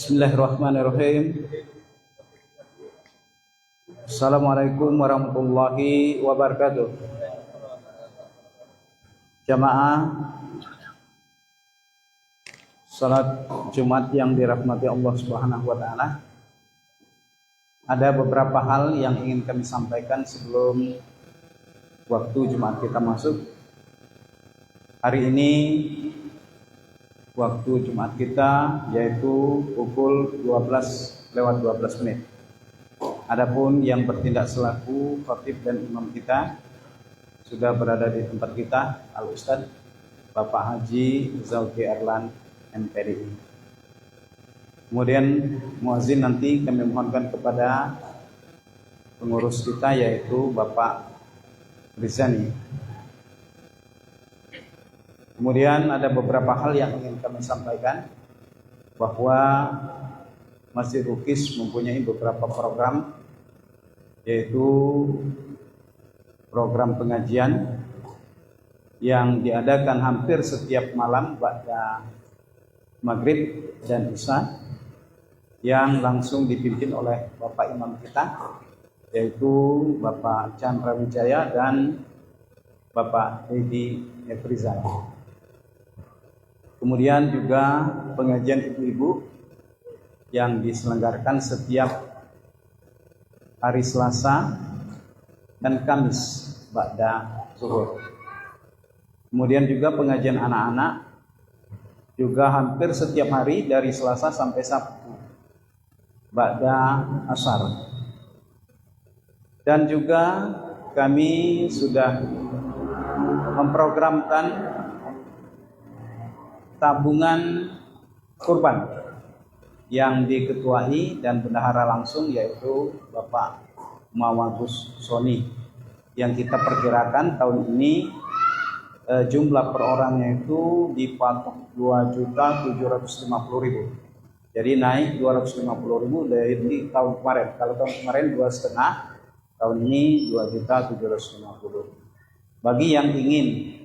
Bismillahirrahmanirrahim. Assalamualaikum warahmatullahi wabarakatuh. Jamaah salat Jumat yang dirahmati Allah Subhanahu wa taala. Ada beberapa hal yang ingin kami sampaikan sebelum waktu Jumat kita masuk. Hari ini waktu Jumat kita yaitu pukul 12:12. Adapun yang bertindak selaku khatib dan imam kita sudah berada di tempat kita, Al-Ustadz Bapak Haji Zulki Erlan MPDI. Kemudian muazin nanti kami mohonkan kepada pengurus kita yaitu Bapak Rizani. Kemudian ada beberapa hal yang ingin kami sampaikan, bahwa Masjid Rukis mempunyai beberapa program, yaitu program pengajian yang diadakan hampir setiap malam pada Maghrib dan Isya, yang langsung dipimpin oleh Bapak Imam kita, yaitu Bapak Chandra Wijaya dan Bapak Edi Efrizal. Kemudian juga pengajian ibu-ibu yang diselenggarakan setiap hari Selasa dan Kamis ba'da zuhur. Kemudian juga pengajian anak-anak juga hampir setiap hari dari Selasa sampai Sabtu ba'da asar. Dan juga kami sudah memprogramkan tabungan kurban yang diketuai dan bendahara langsung yaitu Bapak Mawagus Soni, yang kita perkirakan tahun ini jumlah per orangnya itu dipatok 2.750.000. Jadi naik 250.000 dari tahun kemarin. Kalau tahun kemarin 2,5, tahun ini 2.750.000. Bagi yang ingin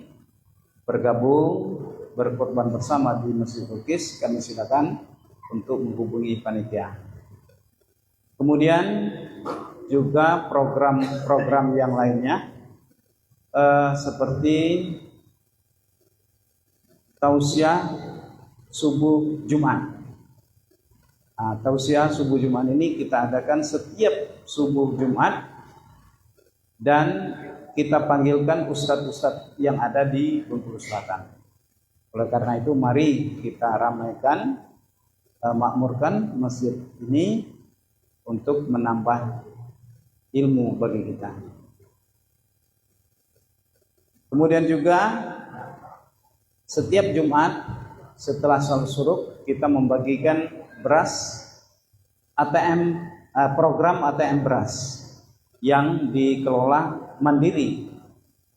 bergabung berkorban bersama di Masjid Rukis, kami silakan untuk menghubungi panitia. Kemudian juga program-program yang lainnya seperti tausiah subuh Jumat. Tausiah subuh Jumat ini kita adakan setiap subuh Jumat dan kita panggilkan ustadz-ustadz yang ada di Bengkulu Selatan. Oleh karena itu mari kita ramaikan, makmurkan masjid ini untuk menambah ilmu bagi kita. Kemudian juga setiap Jumat setelah salat subuh kita membagikan beras ATM, program ATM beras yang dikelola mandiri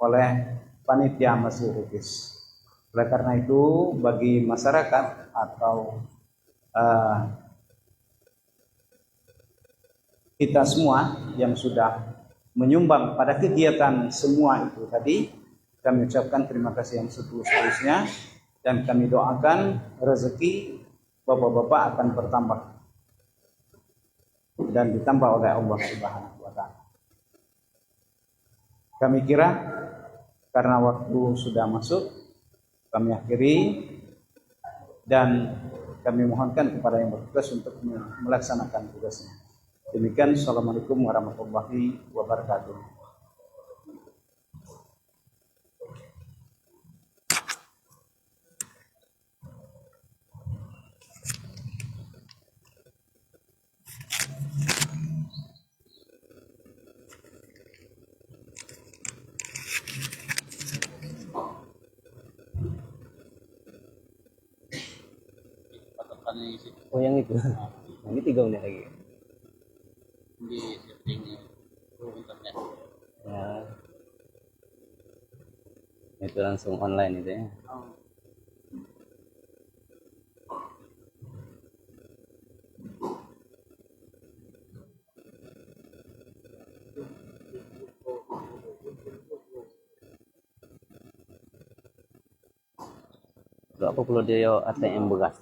oleh panitia Masjid Rukis. Oleh karena itu bagi masyarakat atau kita semua yang sudah menyumbang pada kegiatan semua itu tadi, kami ucapkan terima kasih yang setulus-tulusnya dan kami doakan rezeki bapak-bapak akan bertambah dan ditambah oleh Allah Subhanahu wa taala. Kami kira karena waktu sudah masuk, kami akhiri dan kami mohonkan kepada yang bertugas untuk melaksanakan tugasnya. Demikian, Assalamualaikum warahmatullahi wabarakatuh. Oh yang itu, ini 3 menit lagi. Di setting internet. Ya, itu langsung online itu ya. Berapa puluh dia ATM bekas?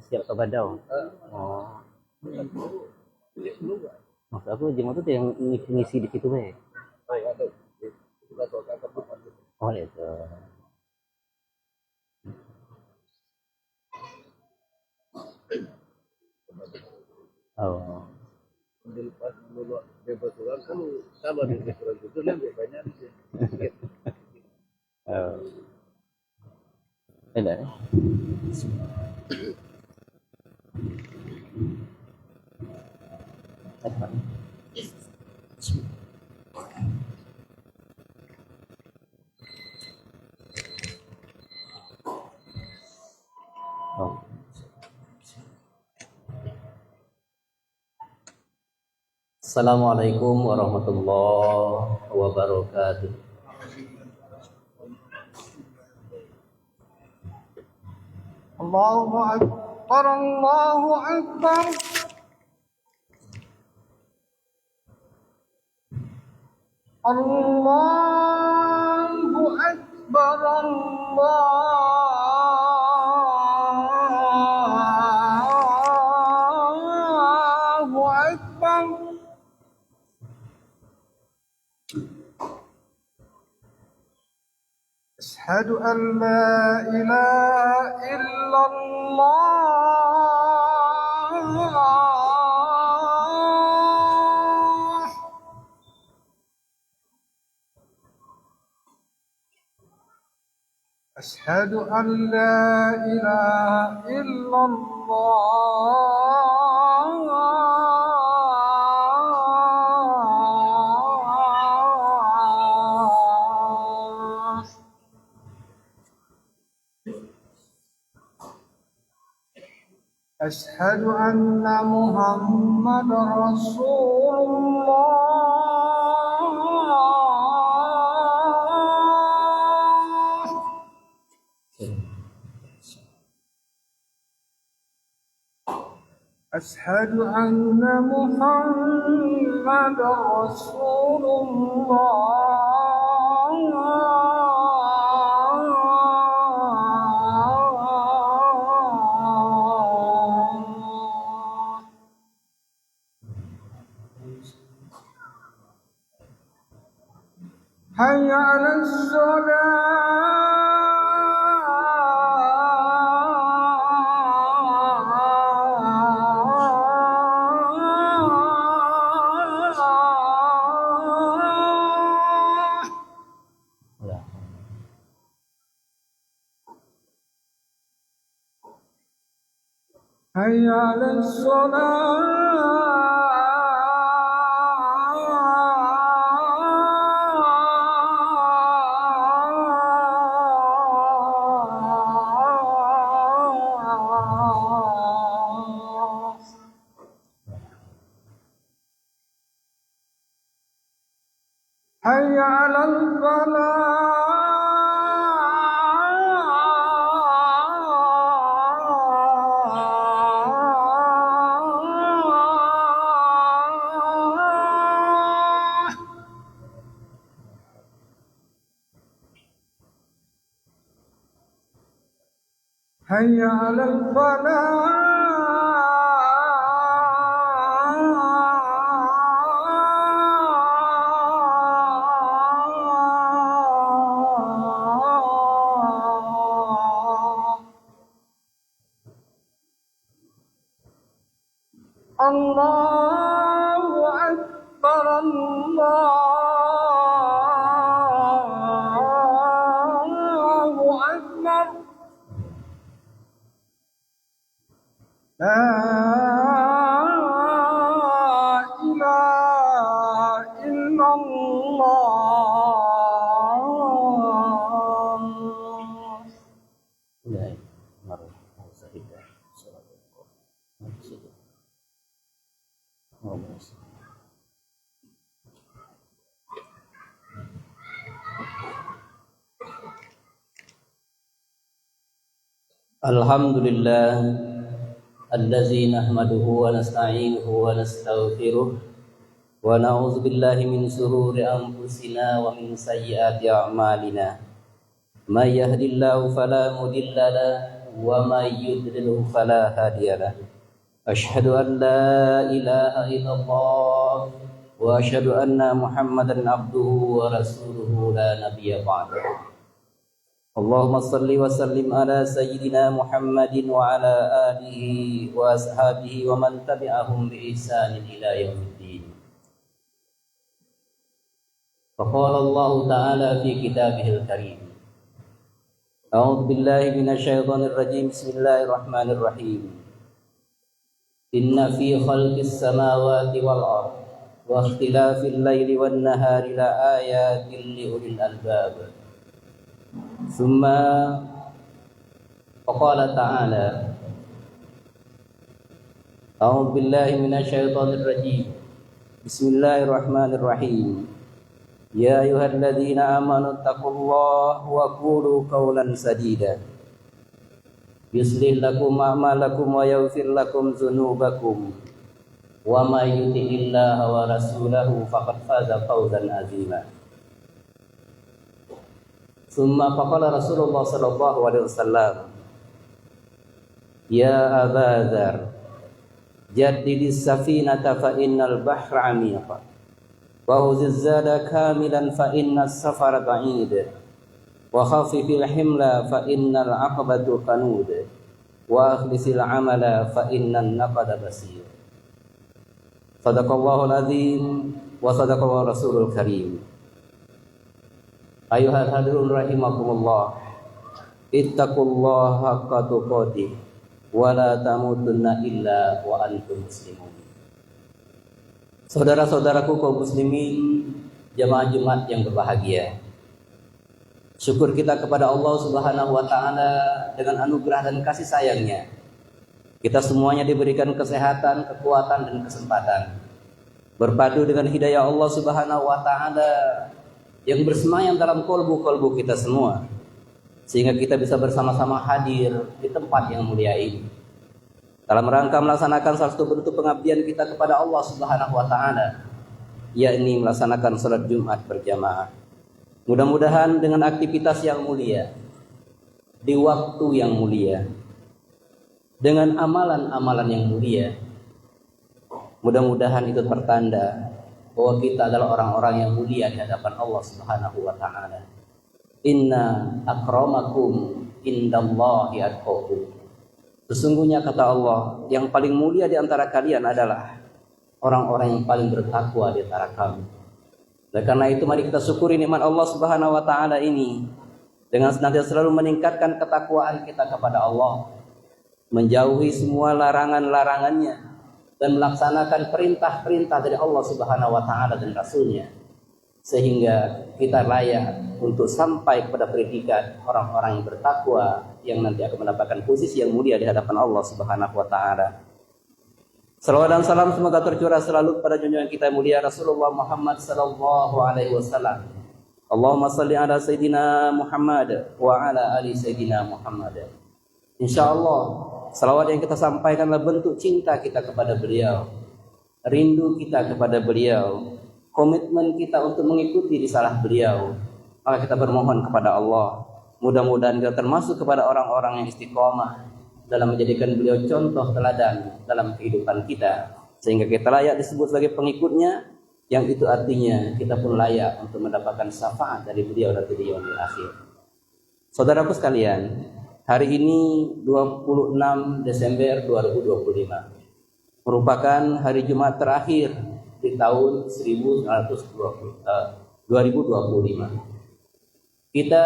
Siap ke Badau. Oh. Maksud aku jemaah tuh yang ngisi di situ be. Oh itu. Oh. Oh. Ada. Apa? Oh. Assalamualaikum warahmatullahi wabarakatuh. Allahu Akbar, Allahu Akbar. Allahu Akbar, Allahu Akbar. أشهد أن لا إله إلا الله. أشهد أن لا إله إلا الله. أشهد أن محمد رسول الله. أشهد أن محمد رسول الله. حي على الصلاة. Udah. حي على الصلاة. حي على الفلاح. حي على الفلاح. الله أكبر، الله أكبر. لا إله إلا الله. Udah. Baru. Sahidah. Oh, masih. Alhamdulillah allazi nahmaduhu wa nasta'inuhu wa nastaghfiruh wa na'udzu billahi min shururi anfusina wa min sayyiati a'malina may yahdihillahu fala mudilla lahu ومن يضلله فلا هادي له أشهد أن لا إله إلا الله وأشهد أن محمدا عبده ورسوله لا نبي بعده اللهم صل وسلم على سيدنا محمد وعلى آله وأصحابه ومن تبعهم بإحسان إلى يوم الدين فقال الله تعالى في كتابه الكريم أعوذ بالله من الشيطان الرجيم بسم الله الرحمن الرحيم إن في خلق السماوات والأرض واختلاف الليل والنهار لآيات لأولي الألباب ثم فقال تعالى أعوذ بالله من الشيطان الرجيم بسم الله الرحمن الرحيم يا أيها الذين آمنوا اتقوا الله وقولوا قولا سديدا يصلح لكم أعمالكم ويغفر لكم ذنوبكم ومن يطع الله ورسوله فقد فاز فوزا عظيما ثم فقال رسول الله صلى الله عليه وسلم يا أبا ذر جدد السفينة فإن البحر عميق وخذ الزاد كاملا فإن السفر بعيد وخفف الحمل فإن العقبة قنود وأخلص العمل فإن النقد بصير صدق الله العظيم وصدق الله الرسول الكريم أيها الحاضرون رحمكم الله اتقوا الله حق تقاته ولا تموتن إلا وأنتم مسلمون. Saudara-saudaraku kaum muslimin, jamaah Jumat yang berbahagia. Syukur kita kepada Allah Subhanahu wa taala dengan anugerah dan kasih sayangnya. Kita semuanya diberikan kesehatan, kekuatan dan kesempatan. Berpadu dengan hidayah Allah Subhanahu wa taala yang bersemayam dalam kolbu-kolbu kita semua. Sehingga kita bisa bersama-sama hadir di tempat yang mulia ini. Dalam rangka melaksanakan salah satu bentuk pengabdian kita kepada Allah Subhanahu wa taala, yakni melaksanakan salat Jumat berjamaah. Mudah-mudahan dengan aktivitas yang mulia, di waktu yang mulia, dengan amalan-amalan yang mulia, mudah-mudahan itu pertanda bahwa kita adalah orang-orang yang mulia di hadapan Allah Subhanahu wa taala. Inna akramakum indallahi atqakum. Sesungguhnya kata Allah, yang paling mulia di antara kalian adalah orang-orang yang paling bertakwa di antara kamu. Oleh karena itu mari kita syukuri nikmat Allah Subhanahu wa taala ini dengan senantiasa selalu meningkatkan ketakwaan kita kepada Allah, menjauhi semua larangan-larangannya dan melaksanakan perintah-perintah dari Allah Subhanahu wa taala dan Rasul-Nya, sehingga kita layak untuk sampai kepada predikat orang-orang yang bertakwa yang nanti akan mendapatkan posisi yang mulia di hadapan Allah Subhanahu wa taala. Salawat dan salam semoga tercurah selalu kepada junjungan kita mulia Rasulullah Muhammad sallallahu alaihi wasallam. Allahumma salli ala sayidina Muhammad wa ala ali sayidina Muhammad. Insyaallah salawat yang kita sampaikan adalah bentuk cinta kita kepada beliau, rindu kita kepada beliau, komitmen kita untuk mengikuti risalah beliau. Maka kita bermohon kepada Allah, mudah-mudahan kita termasuk kepada orang-orang yang istiqomah dalam menjadikan beliau contoh teladan dalam kehidupan kita, sehingga kita layak disebut sebagai pengikutnya, yang itu artinya kita pun layak untuk mendapatkan syafaat dari beliau nanti di yaumil akhir. Saudaraku sekalian, hari ini 26 Desember 2025 merupakan hari Jumat terakhir di tahun 2025. Kita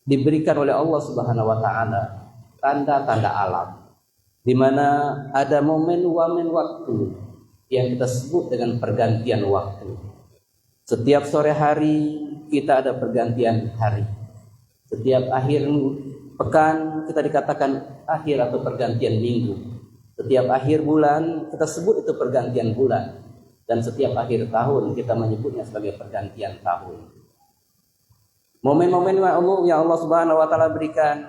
diberikan oleh Allah Subhanahu wa taala tanda-tanda alam, di mana ada momen-momen waktu yang kita sebut dengan pergantian waktu. Setiap sore hari kita ada pergantian hari. Setiap akhir pekan kita dikatakan akhir atau pergantian minggu. Setiap akhir bulan kita sebut itu pergantian bulan. Dan setiap akhir tahun kita menyebutnya sebagai pergantian tahun. Momen-momen yang Allah Subhanahu wa taala berikan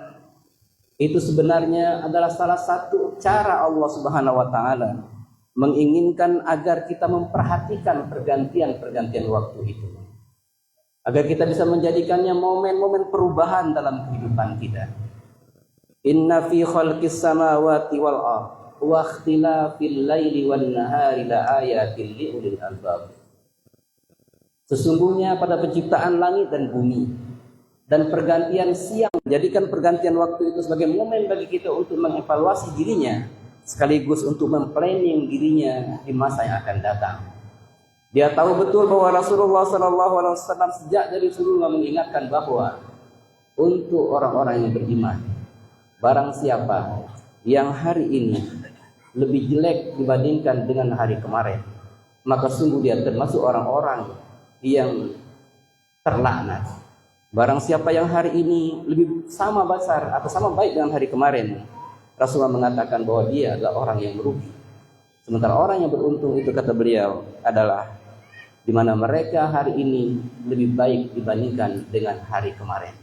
itu sebenarnya adalah salah satu cara Allah Subhanahu wa taala menginginkan agar kita memperhatikan pergantian-pergantian waktu itu. Agar kita bisa menjadikannya momen-momen perubahan dalam kehidupan kita. Inna fi khalqis samawati wal ardh wa ikhtilafil laili wan nahari la ayatin liulil albab. Sesungguhnya pada penciptaan langit dan bumi dan pergantian siang, jadikan pergantian waktu itu sebagai momen bagi kita untuk mengevaluasi dirinya sekaligus untuk memplanning dirinya di masa yang akan datang. Dia tahu betul bahwa Rasulullah SAW sejak dari dulu mengingatkan bahwa untuk orang-orang yang beriman, barang siapa yang hari ini lebih jelek dibandingkan dengan hari kemarin, maka sungguh dia termasuk orang-orang yang terlaknat. Barang siapa yang hari ini lebih sama besar atau sama baik dengan hari kemarin, Rasulullah mengatakan bahwa dia adalah orang yang merugi. Sementara orang yang beruntung itu, kata beliau, adalah di mana mereka hari ini lebih baik dibandingkan dengan hari kemarin.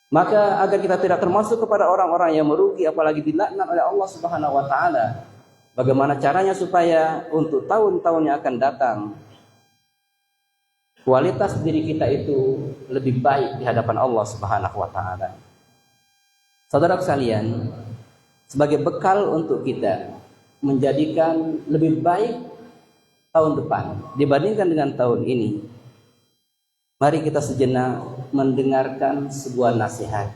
Maka agar kita tidak termasuk kepada orang-orang yang merugi apalagi dilaknat oleh Allah Subhanahu wa taala, bagaimana caranya supaya untuk tahun-tahun yang akan datang kualitas diri kita itu lebih baik di hadapan Allah Subhanahu wa taala. Saudara sekalian, sebagai bekal untuk kita menjadikan lebih baik tahun depan dibandingkan dengan tahun ini, mari kita sejenak mendengarkan sebuah nasihat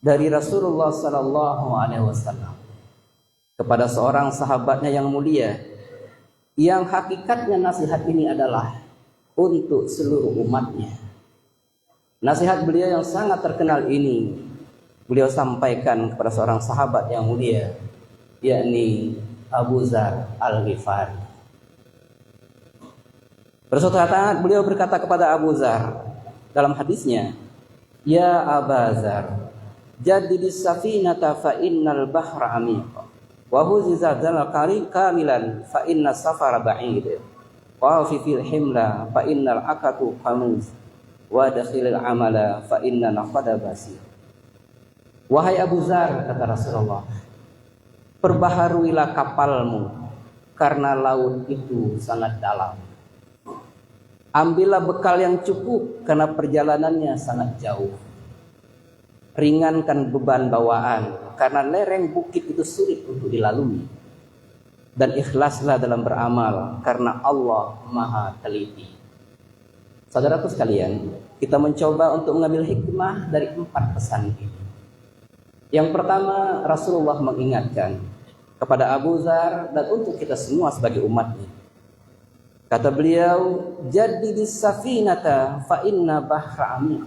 dari Rasulullah SAW kepada seorang sahabatnya yang mulia, yang hakikatnya nasihat ini adalah untuk seluruh umatnya. Nasihat beliau yang sangat terkenal ini beliau sampaikan kepada seorang sahabat yang mulia, yakni Abu Dzar Al-Ghifari. Pada suatu saat beliau berkata kepada Abu Dzar dalam hadisnya, "Ya Aba Dzar, jaddidis safinata fa innal bahra amiq, wa huziza dzal kamilan fa inna safara ba'id, wa fi fil himla fa innal akatu khamuz, wa dakhilil amala fa inna nafada basir." Wahai Abu Dzar, kata Rasulullah, perbaharuilah kapalmu karena laut itu sangat dalam. Ambillah bekal yang cukup karena perjalanannya sangat jauh. Ringankan beban bawaan karena lereng bukit itu sulit untuk dilalui. Dan ikhlaslah dalam beramal karena Allah Maha Teliti. Saudaraku sekalian, kita mencoba untuk mengambil hikmah dari 4 pesan ini. Yang pertama, Rasulullah mengingatkan kepada Abu Dzar dan untuk kita semua sebagai umatnya. Kata beliau, jaddidis safinata fa inna bahra amiq.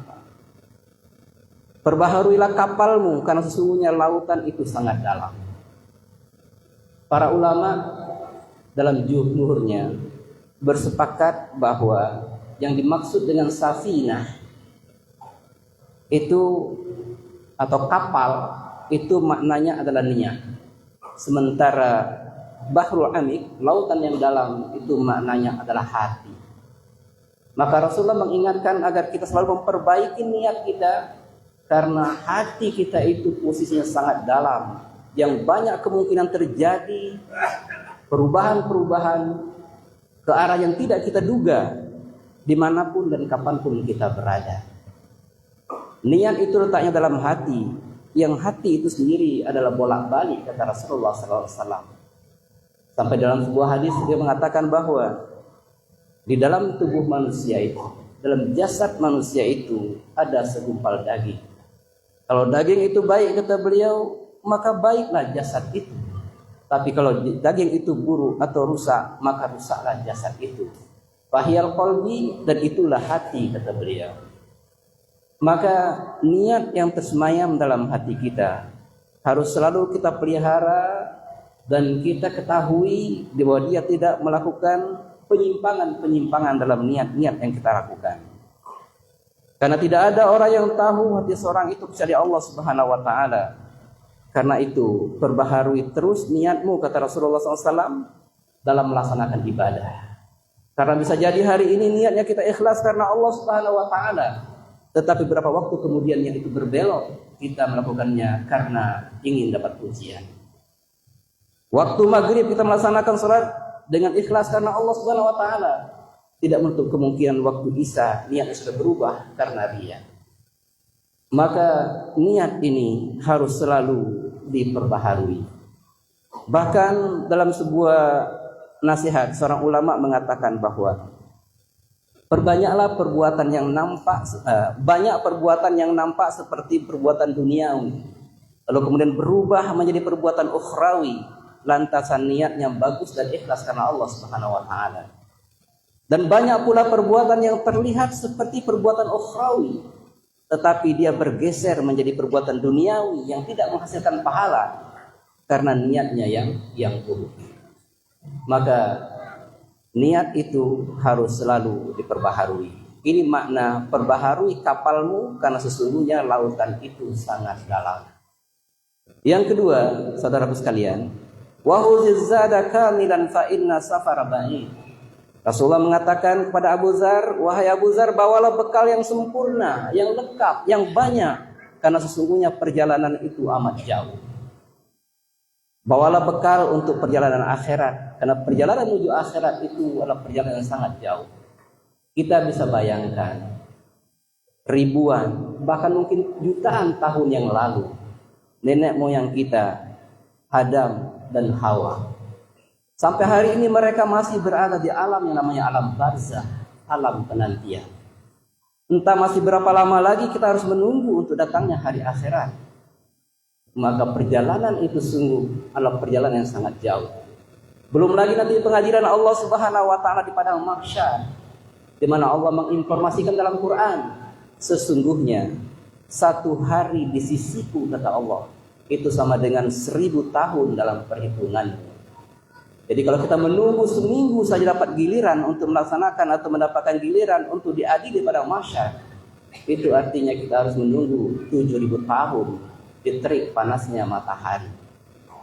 Perbaharuilah kapalmu karena sesungguhnya lautan itu sangat dalam. Para ulama dalam jumhurnya bersepakat bahwa yang dimaksud dengan safinah itu atau kapal itu maknanya adalah niat. Sementara Bahrul Amik, lautan yang dalam, itu maknanya adalah hati. Maka Rasulullah mengingatkan agar kita selalu memperbaiki niat kita, karena hati kita itu posisinya sangat dalam, yang banyak kemungkinan terjadi perubahan-perubahan ke arah yang tidak kita duga dimanapun dan kapanpun kita berada. Niat itu letaknya dalam hati, yang hati itu sendiri adalah bolak-balik, kata Rasulullah SAW. Sampai dalam sebuah hadis dia mengatakan bahwa di dalam tubuh manusia itu, dalam jasad manusia itu ada segumpal daging. Kalau daging itu baik, kata beliau, maka baiklah jasad itu. Tapi kalau daging itu buruk atau rusak, maka rusaklah jasad itu. Fahiyal qalbi, dan itulah hati, kata beliau. Maka niat yang tersemayam dalam hati kita harus selalu kita pelihara dan kita ketahui bahwa dia tidak melakukan penyimpangan-penyimpangan dalam niat-niat yang kita lakukan. Karena tidak ada orang yang tahu hati seorang itu kecuali Allah Subhanahu wa taala. Karena itu, perbaharui terus niatmu, kata Rasulullah SAW, dalam melaksanakan ibadah. Karena bisa jadi hari ini niatnya kita ikhlas karena Allah Subhanahu wa taala, tetapi beberapa waktu kemudian yang itu berbelok, kita melakukannya karena ingin dapat pujian. Waktu maghrib kita melaksanakan salat dengan ikhlas karena Allah Subhanahu wa taala. Tidak menutup kemungkinan waktu isya niatnya sudah berubah karena riya. Maka niat ini harus selalu diperbaharui. Bahkan dalam sebuah nasihat seorang ulama mengatakan bahwa perbanyaklah perbuatan yang nampak, banyak perbuatan yang nampak seperti perbuatan duniawi, lalu kemudian berubah menjadi perbuatan ukhrawi lantasan niatnya bagus dan ikhlas karena Allah Subhanahu wa taala. Dan banyak pula perbuatan yang terlihat seperti perbuatan ukhrawi, tetapi dia bergeser menjadi perbuatan duniawi yang tidak menghasilkan pahala karena niatnya yang buruk. Maka niat itu harus selalu diperbaharui. Ini makna perbaharui kapalmu karena sesungguhnya lautan itu sangat dalam. Yang kedua, saudaraku sekalian, wa huziz zada kamilan fa inna safara ba'id. Rasulullah mengatakan kepada Abu Dzar, wahai Abu Dzar, bawalah bekal yang sempurna, yang lengkap, yang banyak, karena sesungguhnya perjalanan itu amat jauh. Bawalah bekal untuk perjalanan akhirat, karena perjalanan menuju akhirat itu adalah perjalanan yang sangat jauh. Kita bisa bayangkan ribuan, bahkan mungkin jutaan tahun yang lalu, nenek moyang kita, Adam dan Hawa, sampai hari ini mereka masih berada di alam yang namanya alam barzah, alam penantian. Entah masih berapa lama lagi kita harus menunggu untuk datangnya hari akhirat. Maka perjalanan itu sungguh adalah perjalanan yang sangat jauh. Belum lagi nanti pengadilan Allah Subhanahu wa taala di padang mahsyar, di mana Allah menginformasikan dalam Quran, sesungguhnya satu hari di sisiku, kata Allah, itu sama dengan 1000 tahun dalam perhitunganmu. Jadi kalau kita menunggu seminggu saja dapat giliran untuk melaksanakan atau mendapatkan giliran untuk diadili pada mahsyar, itu artinya kita harus menunggu 7000 tahun di terik panasnya matahari.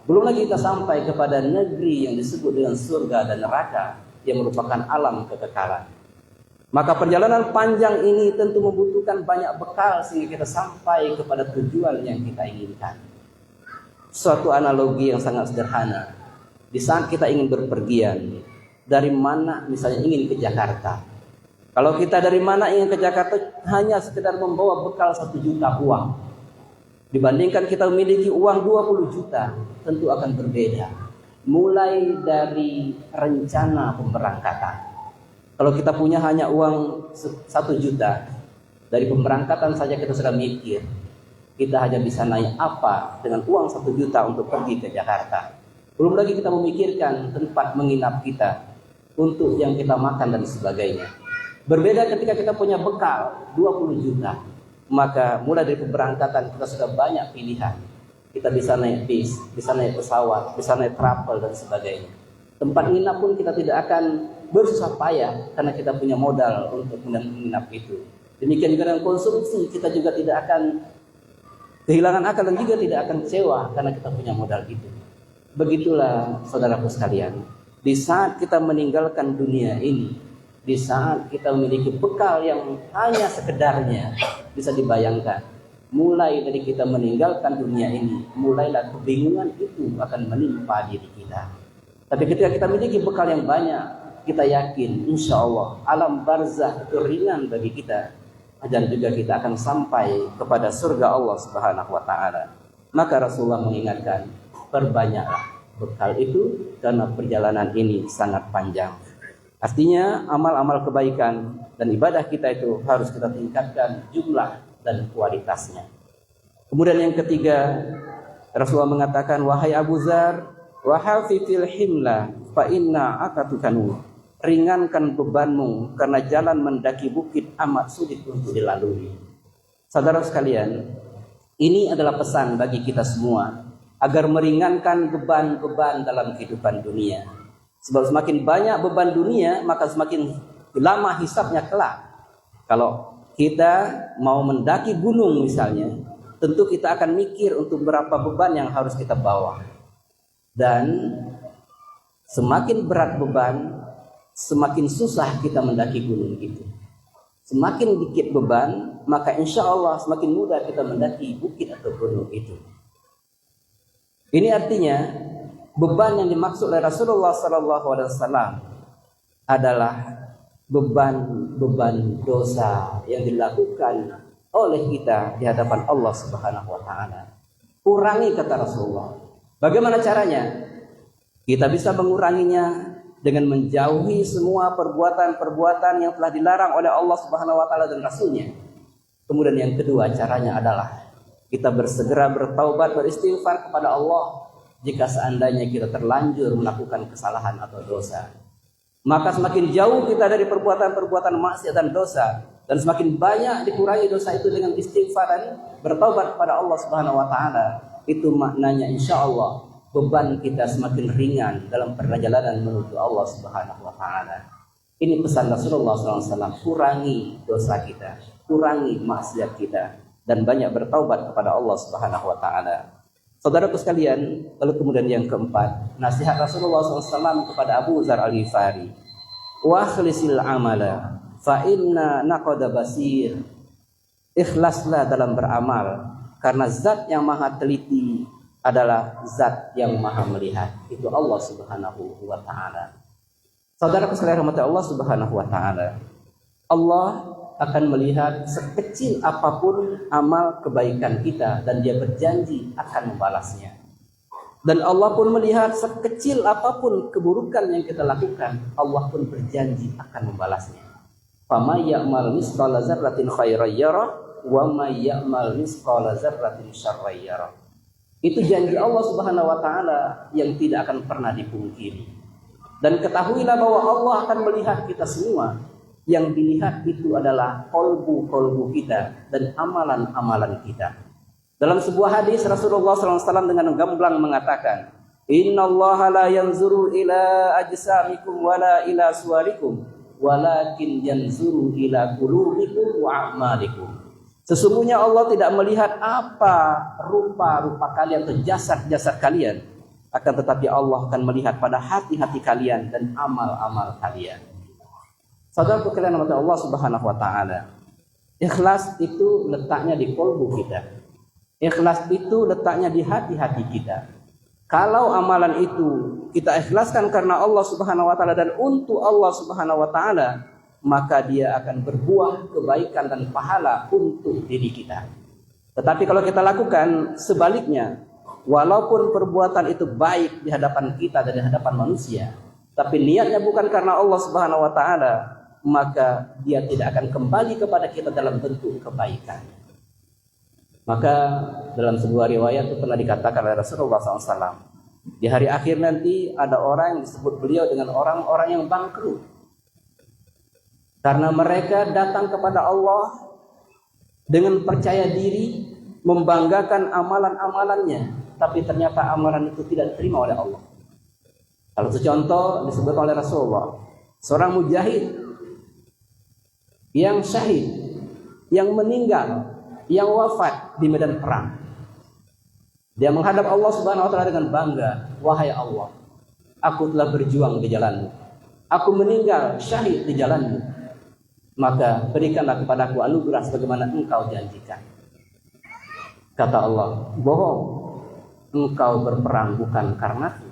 Belum lagi kita sampai kepada negeri yang disebut dengan surga dan neraka yang merupakan alam kekekalan. Maka perjalanan panjang ini tentu membutuhkan banyak bekal sehingga kita sampai kepada tujuan yang kita inginkan. Suatu analogi yang sangat sederhana. Di saat kita ingin berpergian, dari mana misalnya ingin ke Jakarta. Kalau kita dari mana ingin ke Jakarta hanya sekedar membawa bekal 1 juta uang, dibandingkan kita memiliki uang 20 juta, tentu akan berbeda. Mulai dari rencana pemberangkatan. Kalau kita punya hanya uang 1 juta, dari pemberangkatan saja kita sudah mikir, kita hanya bisa naik apa dengan uang 1 juta untuk pergi ke Jakarta. Belum lagi kita memikirkan tempat menginap kita, untuk yang kita makan dan sebagainya. Berbeda ketika kita punya bekal 20 juta. Maka mulai dari pemberangkatan kita sudah banyak pilihan. Kita bisa naik bis, bisa naik pesawat, bisa naik travel dan sebagainya. Tempat menginap pun kita tidak akan bersusah payah karena kita punya modal untuk menginap itu. Demikian juga dengan konsumsi, kita juga tidak akan kehilangan akal dan juga tidak akan kecewa karena kita punya modal itu. Begitulah saudaraku sekalian, di saat kita meninggalkan dunia ini, di saat kita memiliki bekal yang hanya sekedarnya, bisa dibayangkan, mulai dari kita meninggalkan dunia ini, mulailah kebingungan itu akan menimpa diri kita. Tapi ketika kita memiliki bekal yang banyak, kita yakin insya Allah alam barzah itu ringan bagi kita, dan juga kita akan sampai kepada surga Allah Subhanahu wa taala. Maka Rasulullah mengingatkan, perbanyaklah bekal itu karena perjalanan ini sangat panjang. Artinya amal-amal kebaikan dan ibadah kita itu harus kita tingkatkan jumlah dan kualitasnya. Kemudian yang ketiga, Rasulullah mengatakan, wahai Abu Dzar, wahafi fil himla fa inna akatukanu. Ringankan bebanmu karena jalan mendaki bukit amat sulit untuk dilalui. Saudara sekalian, ini adalah pesan bagi kita semua agar meringankan beban-beban dalam kehidupan dunia. Sebab semakin banyak beban dunia, maka semakin lama hisabnya kelak. Kalau kita mau mendaki gunung misalnya, tentu kita akan mikir untuk berapa beban yang harus kita bawa. Dan semakin berat beban, semakin susah kita mendaki gunung itu. Semakin dikit beban, maka insya Allah semakin mudah kita mendaki bukit atau gunung itu. Ini artinya beban yang dimaksud oleh Rasulullah SAW adalah beban-beban dosa yang dilakukan oleh kita di hadapan Allah Subhanahu wa taala. Kurangi, kata Rasulullah. Bagaimana caranya? Kita bisa menguranginya dengan menjauhi semua perbuatan-perbuatan yang telah dilarang oleh Allah Subhanahu wa taala dan Rasul-Nya. Kemudian yang kedua caranya adalah kita bersegera bertaubat, beristighfar kepada Allah jika seandainya kita terlanjur melakukan kesalahan atau dosa. Maka semakin jauh kita dari perbuatan-perbuatan maksiat dan dosa, dan semakin banyak dikurangi dosa itu dengan istighfar dan bertaubat kepada Allah Subhanahu wa taala, itu maknanya insyaallah beban kita semakin ringan dalam perjalanan menuju Allah Subhanahu wa taala. Ini pesan Rasulullah SAW, kurangi dosa kita, kurangi maksiat kita, dan banyak bertaubat kepada Allah Subhanahu wa taala. Saudaraku sekalian, lalu kemudian yang keempat, nasihat Rasulullah SAW kepada Abu Dzar Al-Ghifari, wa khlisil amala fa inna naqada basir. Ikhlaslah dalam beramal, karena zat yang maha teliti adalah zat yang maha melihat. Itu Allah Subhanahu wa ta'ala. Saudaraku sekalian rahmati Allah Subhanahu wa ta'ala, Allah akan melihat sekecil apapun amal kebaikan kita, dan Dia berjanji akan membalasnya. Dan Allah pun melihat sekecil apapun keburukan yang kita lakukan, Allah pun berjanji akan membalasnya. Faman ya'mal misqala dzarratin khairan yarah wa may ya'mal misqala dzarratin syarran yarah. Itu janji Allah Subhanahu wa taala yang tidak akan pernah dipungkiri. Dan ketahuilah bahwa Allah akan melihat kita semua. Yang dilihat itu adalah kolbu-kolbu kita dan amalan-amalan kita. Dalam sebuah hadis Rasulullah SAW dengan gamblang mengatakan, Innallaha la yanzuru ila ajsamikum wala ila suwarikum, walakin yanzuru ila qulubikum wa a'malikum. Sesungguhnya Allah tidak melihat apa rupa-rupa kalian atau jasad-jasad kalian, akan tetapi Allah akan melihat pada hati-hati kalian dan amal-amal kalian. Saudaraku sekalian rahmati Allah Subhanahu wa taala, ikhlas itu letaknya di kolbu kita. Ikhlas itu letaknya di hati-hati kita. Kalau amalan itu kita ikhlaskan karena Allah Subhanahu wa taala dan untuk Allah Subhanahu wa taala, maka dia akan berbuah kebaikan dan pahala untuk diri kita. Tetapi kalau kita lakukan sebaliknya, walaupun perbuatan itu baik di hadapan kita dan di hadapan manusia, tapi niatnya bukan karena Allah Subhanahu wa taala, maka dia tidak akan kembali kepada kita dalam bentuk kebaikan. Maka dalam sebuah riwayat itu pernah dikatakan oleh Rasulullah SAW, di hari akhir nanti ada orang yang disebut beliau dengan orang-orang yang bangkrut, karena mereka datang kepada Allah dengan percaya diri, membanggakan amalan-amalannya, tapi ternyata amalan itu tidak diterima oleh Allah. Kalau contoh disebut oleh Rasulullah, seorang mujahid yang syahid, yang meninggal, yang wafat di medan perang. Dia menghadap Allah Subhanahu wa taala dengan bangga, wahai Allah, aku telah berjuang di jalan-Mu. Aku meninggal syahid di jalan-Mu. Maka berikanlah kepadaku anugerah sebagaimana Engkau janjikan. Kata Allah, bohong. Engkau berperang bukan karenaku.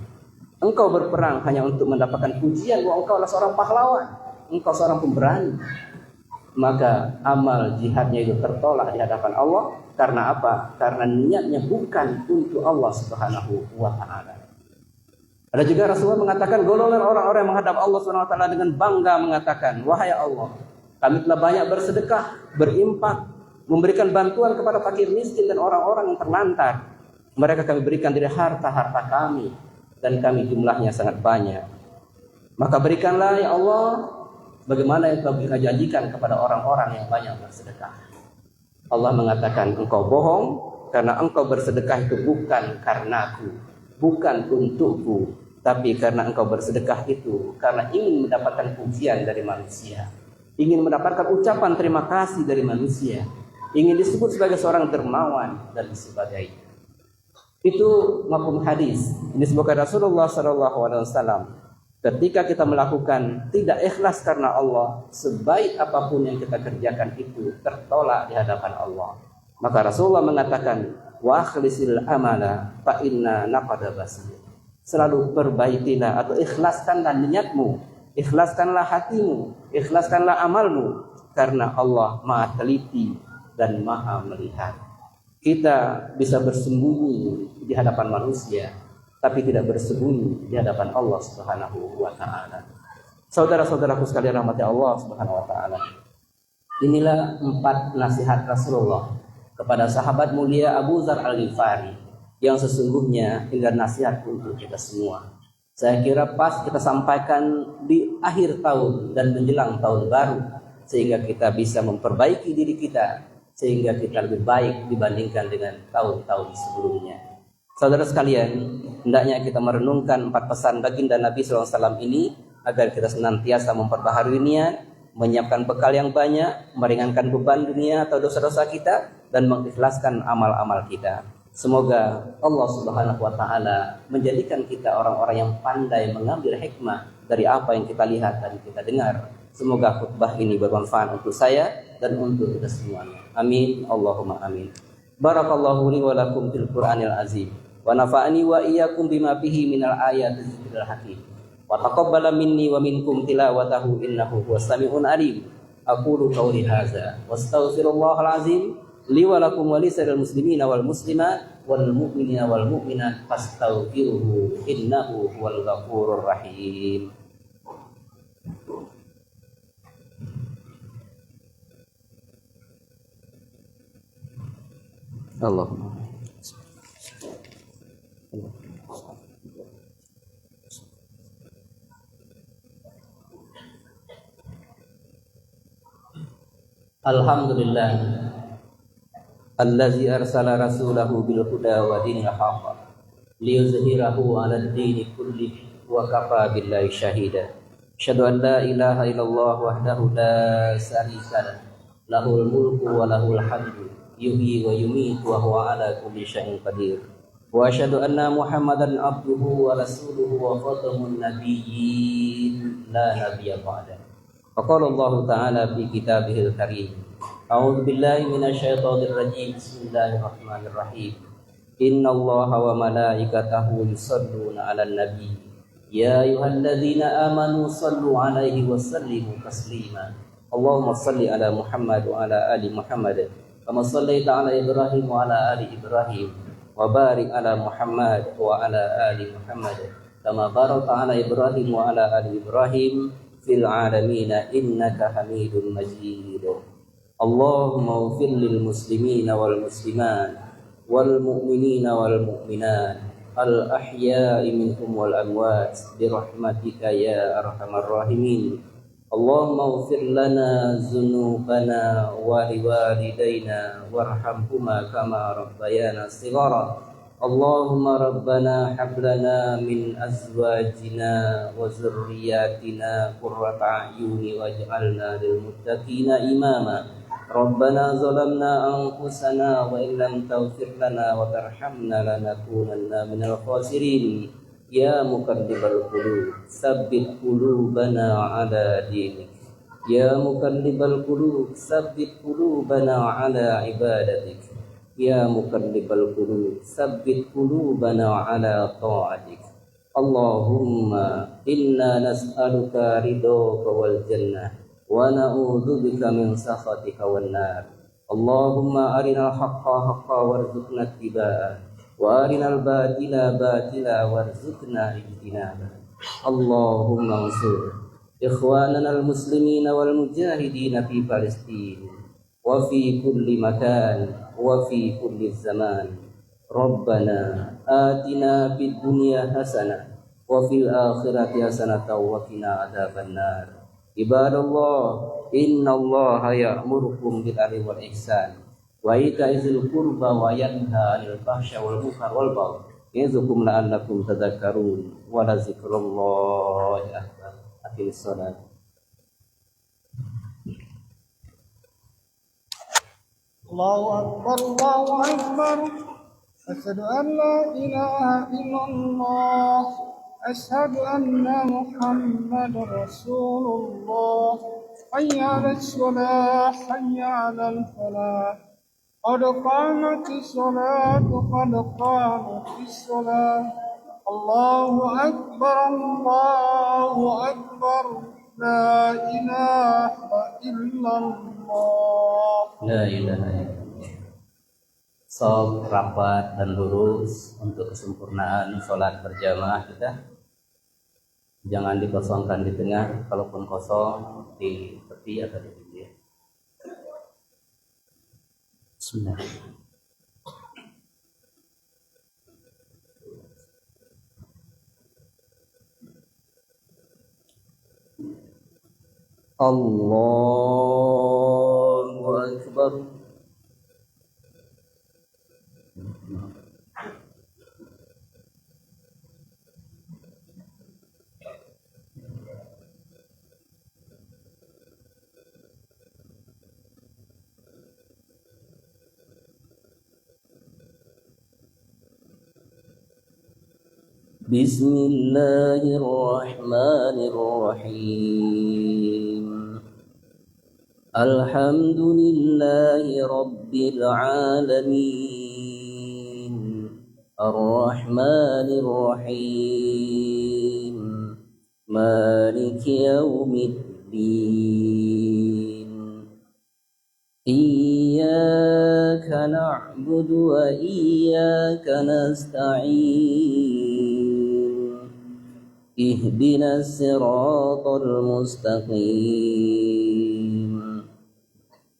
Engkau berperang hanya untuk mendapatkan pujian bahwa engkau adalah seorang pahlawan, engkau seorang pemberani. Maka amal jihadnya itu tertolak di hadapan Allah. Karena apa? Karena niatnya bukan untuk Allah Subhanahu wa ta'ala. Ada juga Rasulullah mengatakan, golongan orang-orang yang menghadap Allah Subhanahu wa ta'ala dengan bangga mengatakan, wahai Allah, kami telah banyak bersedekah, berimpak, memberikan bantuan kepada fakir miskin dan orang-orang yang terlantar. Mereka kami berikan dari harta-harta kami, dan kami jumlahnya sangat banyak. Maka berikanlah ya Allah bagaimana yang telah Engkau janjikan kepada orang-orang yang banyak bersedekah. Allah mengatakan, engkau bohong karena engkau bersedekah itu bukan karenaku, bukan untukku, tapi karena engkau bersedekah itu karena ingin mendapatkan pujian dari manusia, ingin mendapatkan ucapan terima kasih dari manusia, ingin disebut sebagai seorang dermawan dan sebagainya. Itu mafhum hadis. Ini disebutkan Rasulullah SAW. Ketika kita melakukan tidak ikhlas karena Allah, sebaik apapun yang kita kerjakan itu tertolak di hadapan Allah. Maka Rasulullah mengatakan, wa akhlisil amala fa inna naqada basir. Selalu perbaikilah atau ikhlaskanlah niatmu, ikhlaskanlah hatimu, ikhlaskanlah amalmu, karena Allah Maha teliti dan Maha melihat. Kita bisa bersembunyi di hadapan manusia, tapi tidak bersembunyi di hadapan Allah Subhanahu wa taala. Saudara-saudaraku sekalian rahmati Allah Subhanahu wa taala. Inilah 4 nasihat Rasulullah kepada sahabat mulia Abu Dzar Al-Ghifari yang sesungguhnya adalah nasihat untuk kita semua. Saya kira pas kita sampaikan di akhir tahun dan menjelang tahun baru, sehingga kita bisa memperbaiki diri kita, sehingga kita lebih baik dibandingkan dengan tahun-tahun sebelumnya. Saudara sekalian, hendaknya kita merenungkan 4 pesan baginda Nabi SAW ini agar kita senantiasa memperbaharui niat, menyiapkan bekal yang banyak, meringankan beban dunia atau dosa-dosa kita, dan mengikhlaskan amal-amal kita. Semoga Allah Subhanahu wa taala menjadikan kita orang-orang yang pandai mengambil hikmah dari apa yang kita lihat dan kita dengar. Semoga khutbah ini bermanfaat untuk saya dan untuk kita semuanya. Amin. Allahumma amin. Barakallahu li wa lakum fil Qur'anil azim wa nafa'ani wa iyyakum bima fihi minal ayati dzikril hakim. Wa taqabbala minni wa minkum tilawatahu innahu huwas samiul alim. Aqulu qawli hadza wastaghfirullahal azim li wa lakum wa lisal muslimina wal muslimat wal mu'minina wal mu'minat fastaghfiruhu innahu huwal ghafurur rahim. Allahumma Alhamdulillah allazi arsala rasulahu bil huda wa dinil haqq liyuzhirahu 'alad dini kullihi wa kafa billahi syahida. Asyhadu an la ilaha illallah wahdahu la syarika lahu, lahul mulku wa lahul hamdu, yuhyi wa yumiitu wa huwa 'ala kulli syai'in qadir. Wa asyhadu anna Muhammadan abduhu wa rasuluhu wa khatamun nabiyyin la nabiyya ba'da. Faqala Allah Ta'ala fi kitabihil karim. A'udzu billahi minasyaitonir rajim. Bismillahirrahmanirrahim. Innallaha wa malaikatahu yusholluna 'alan nabi. Ya ayyuhalladzina amanu shallu 'alaihi wa sallimu taslima. Allahumma shalli 'ala Muhammad wa 'ala ali Muhammad kama shallaita 'ala Ibrahim wa 'ala ali Ibrahim wa barik 'ala Muhammad wa 'ala ali Muhammad kama barakta 'ala Ibrahim wa 'ala ali Ibrahim fil 'alamina innaka Hamidum Majid. Allahumma ighfir lil muslimina wal muslimat wal mu'minina wal mu'minat al ahya'i minhum wal amwat bi rahmatika ya arhamar rahimin. Allahumma ighfir lana dzunubana wa liwalidayna warhamhuma kama rabbayana shighara. Allahumma rabbana hab lana min azwajina wa dzurriyyatina qurrata a'yuni waj'alna lil muttaqina imama. Rabbana zalamna anfusana wa in lam taghfir lana wa tarhamna lanakunanna minal khasirin. Ya muqallibal qulub tsabbit qulubana 'ala dinik. Ya muqallibal qulub tsabbit qulubana 'ala ibadatik. Ya muqallibal qulub tsabbit qulubana 'ala ta'atik. Allahumma inna nas'aluka ridhaka wal jannah wa na'udzubika min sakhatika wan nar. Allahumma arinal haqqa haqqan warzuqna ittiba'ah wa arinal batila batila warzuqna ijtinabah. Allahumma ansur ikhwanana al muslimina wal mujahidina fi Palestin wa fi kulli makan wa fi kulli zaman. Rabbana atina fid dunya hasanah wa fil akhirati hasanatan wa qina adzabannar. Ibadallah, innallaha ya'murukum bil 'adli wal ihsan wa ita'izil qurba wa yanha 'anil fahsya wal munkar wal baghi ya'izukum la'allakum tadhakkarun wa la zikrullahi akbar. Aqimis shalah. Allahu Akbar, Allahu Akbar. Asyhadu an la ilaha illallah. Asyhadu anna Muhammadar Rasulullah. Hayya 'alas shalah, hayya 'alal falah. Qad qamatis salatu, qad qamatis salah. Allahu Akbar, Allahu Akbar. La ilaha illallah. La ilaha illallah. soft, rapat dan lurus untuk kesempurnaan sholat berjamaah kita. Jangan dikosongkan di tengah, kalaupun kosong di tepi atau di pinggir. Bismillah. Allahu Akbar. Bismillahirrahmanirrahim. Alhamdulillahi Rabbil Alamin. Ar-Rahmanir Rahim. Maliki Yaumiddin. Iyyaka na'budu wa iyyaka nasta'in. Ihdinas siratal mustaqim.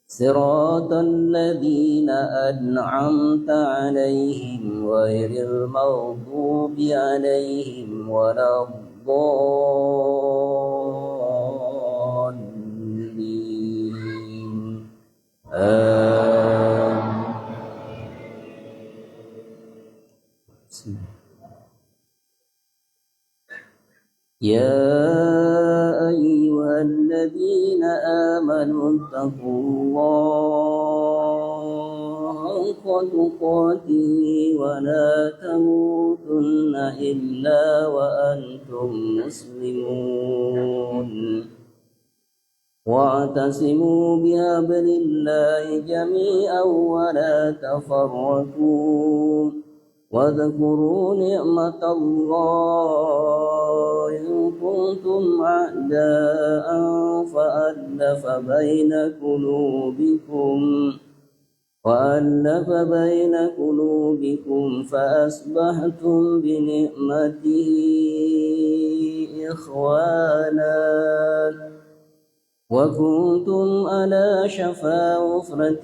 Siratal ladzina an'amta 'alaihim ghairil maghdubi 'alaihim waladdallin. يا أيها الذين آمنوا اتقوا الله حق تقاته ولا تموتن إلا وأنتم مسلمون واعتصموا بحبل الله جميعا ولا تفرقوا واذكروا نعمة الله إن كنتم أعداء فألف بين قلوبكم فأصبحتم بنعمته إخوانا وكنتم على شفا حفرة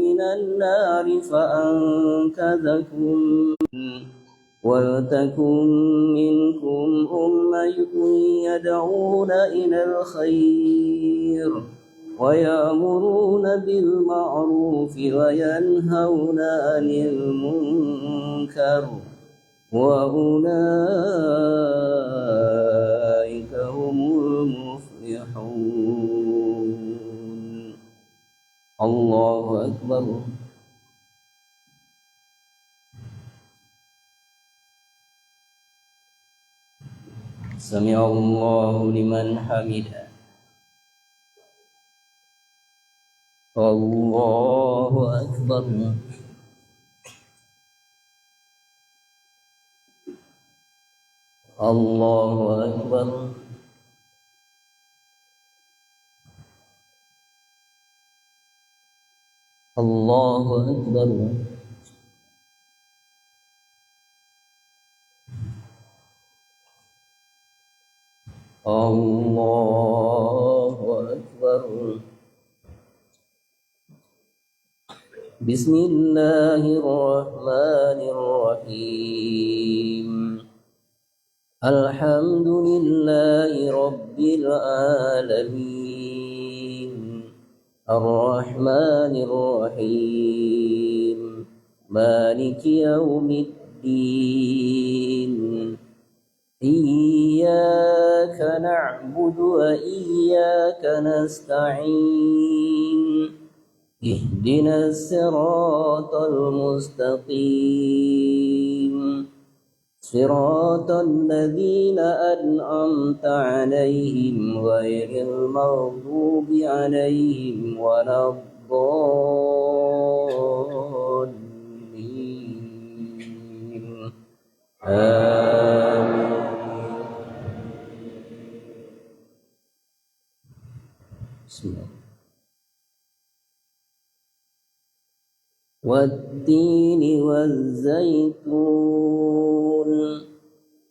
من النار فأنقذكم ولتكن منكم أمة يدعون إلى الخير ويأمرون بالمعروف وينهون عن المنكر وأولئك هم المفلحون. الله أكبر. سمع الله لمن حمده. الله أكبر. الله أكبر. الله أكبر. الله أكبر. بسم الله الرحمن الرحيم. الحمد لله رب العالمين. الرحمن الرحيم. مالك يوم الدين. إياك نعبد وإياك نستعين. اهدنا الصراط المستقيم. صراط الذين أنعمت عليهم غير المغضوب عليهم ولا الضالين. آمين. بسم الله. والتين والزيتون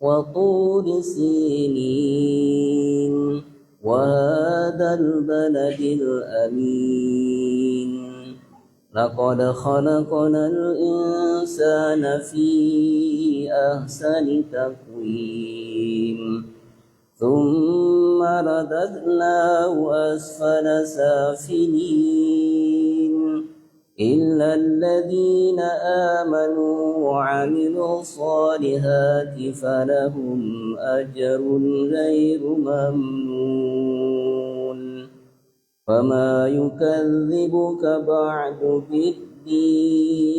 وطور سينين وهذا البلد الأمين لقد خلقنا الإنسان في أحسن تقويم ثم رددناه أسفل سافلين إلا الذين آمنوا وعملوا الصالحات فلهم أجر غير ممنون فما يكذبك بعد بالدين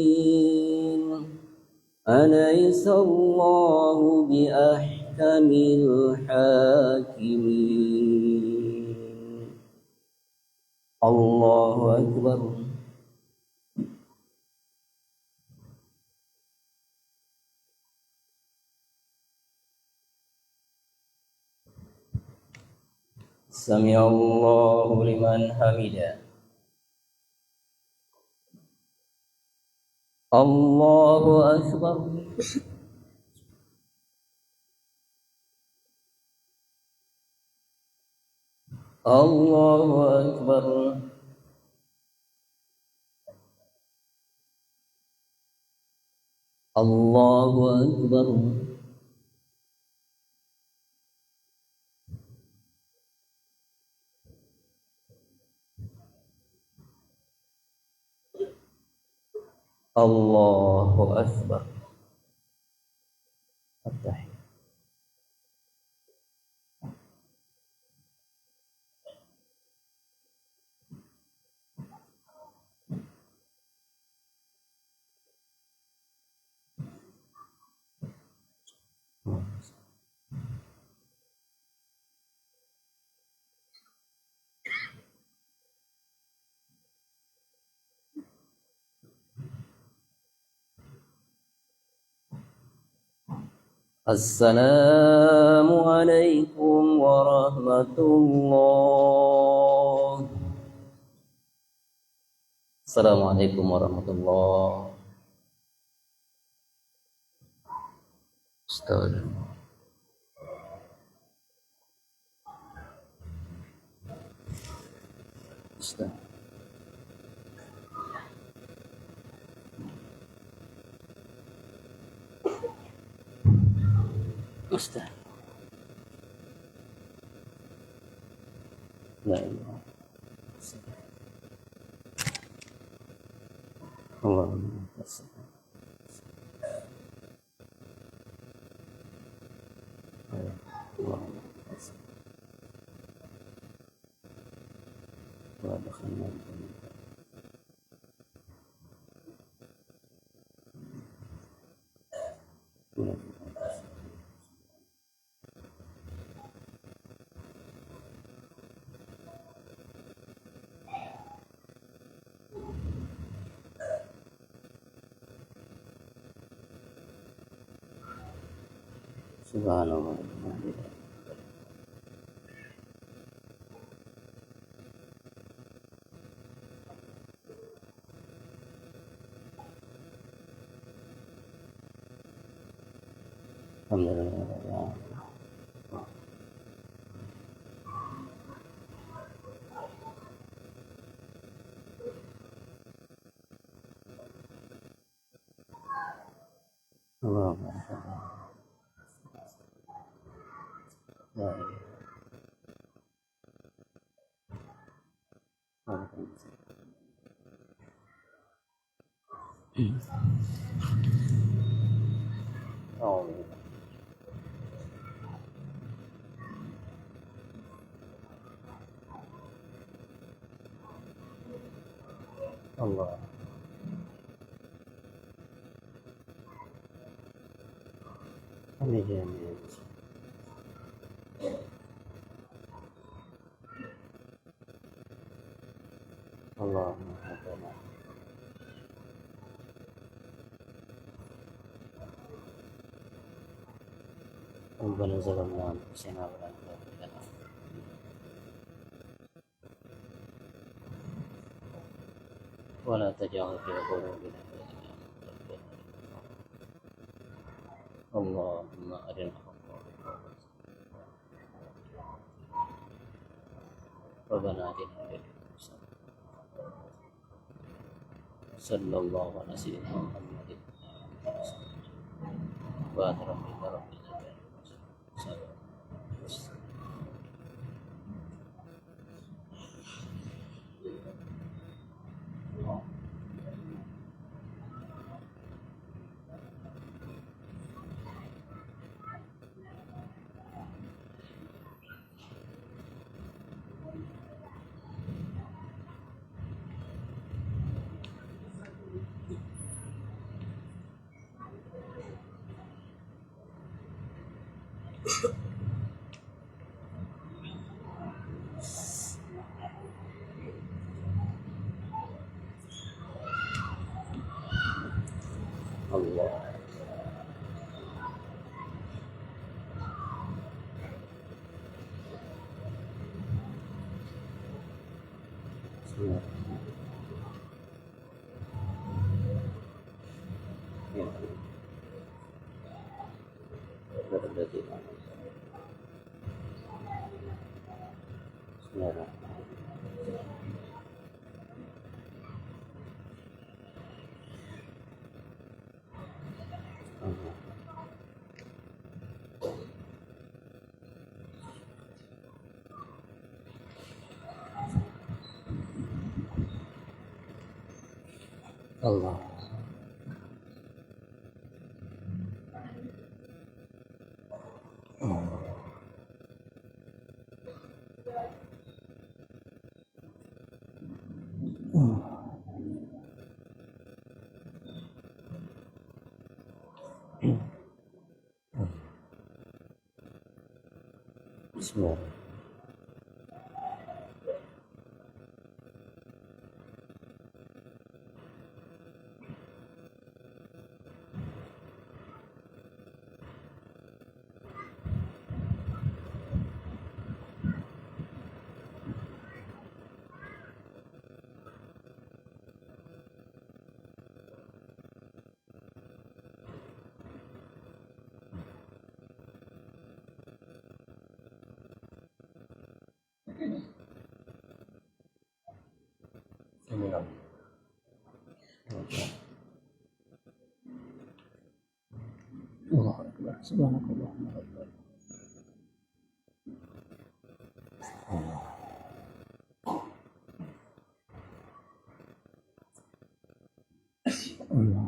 أليس الله بأحكم الحاكمين الله أكبر سمع الله لمن حمده الله أكبر الله أكبر الله أكبر الله أكبر التحية السلام عليكم ورحمة الله السلام عليكم ورحمة الله استغفر Ustaz. La ilaha Allahumma salli Allahumma salli wa dakhalna Subhanallah. Alhamdulillah. Allahumma la ilaha Allah. Amin ya Allah. Allahumma hadana. ربنا ظلمنا أنفسنا ولا تغفر لنا ولا تجعل في قلوبنا اللهم أرنا الحق ربنا آتنا في الدنيا حسنة صلى الله على سيدنا محمد وآخر ربك رب العالمين Allah. Bismillah. Ya. Berarti. Bismillah. Allah. Bismillah. Bismillah. Allahu Akbar. Subhanallah. Allah.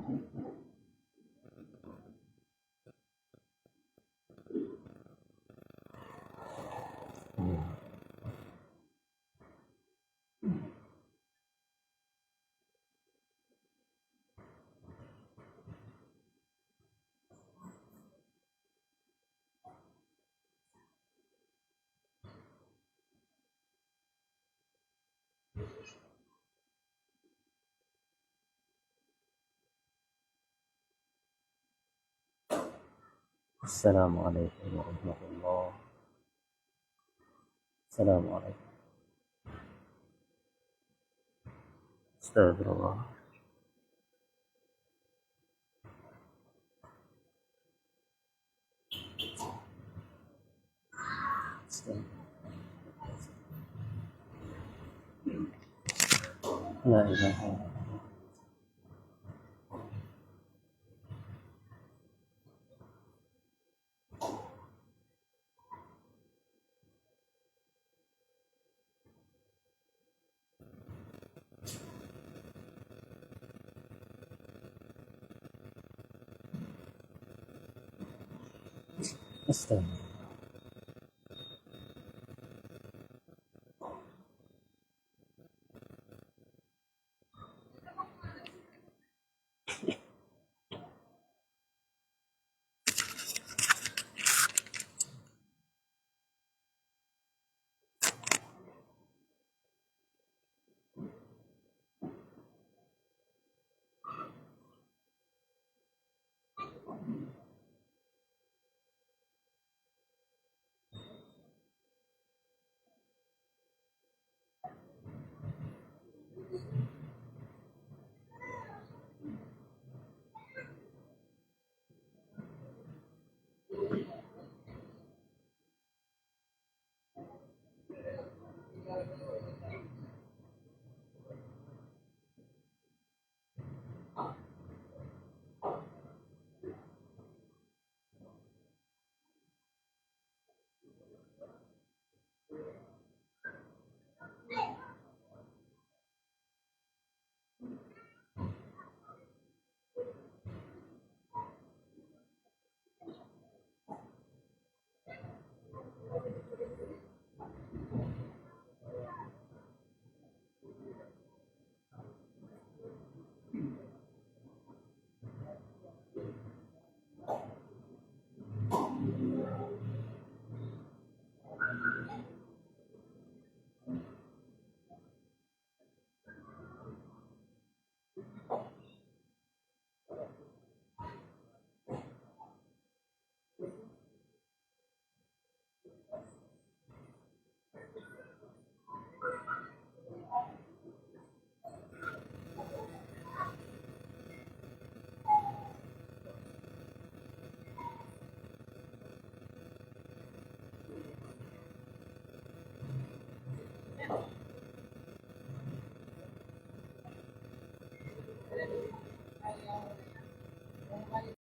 Assalamualaikum warahmatullahi wabarakatuh. Assalamualaikum. Astagfirullah. La ilaha illallah. Astagfirullah. Enak.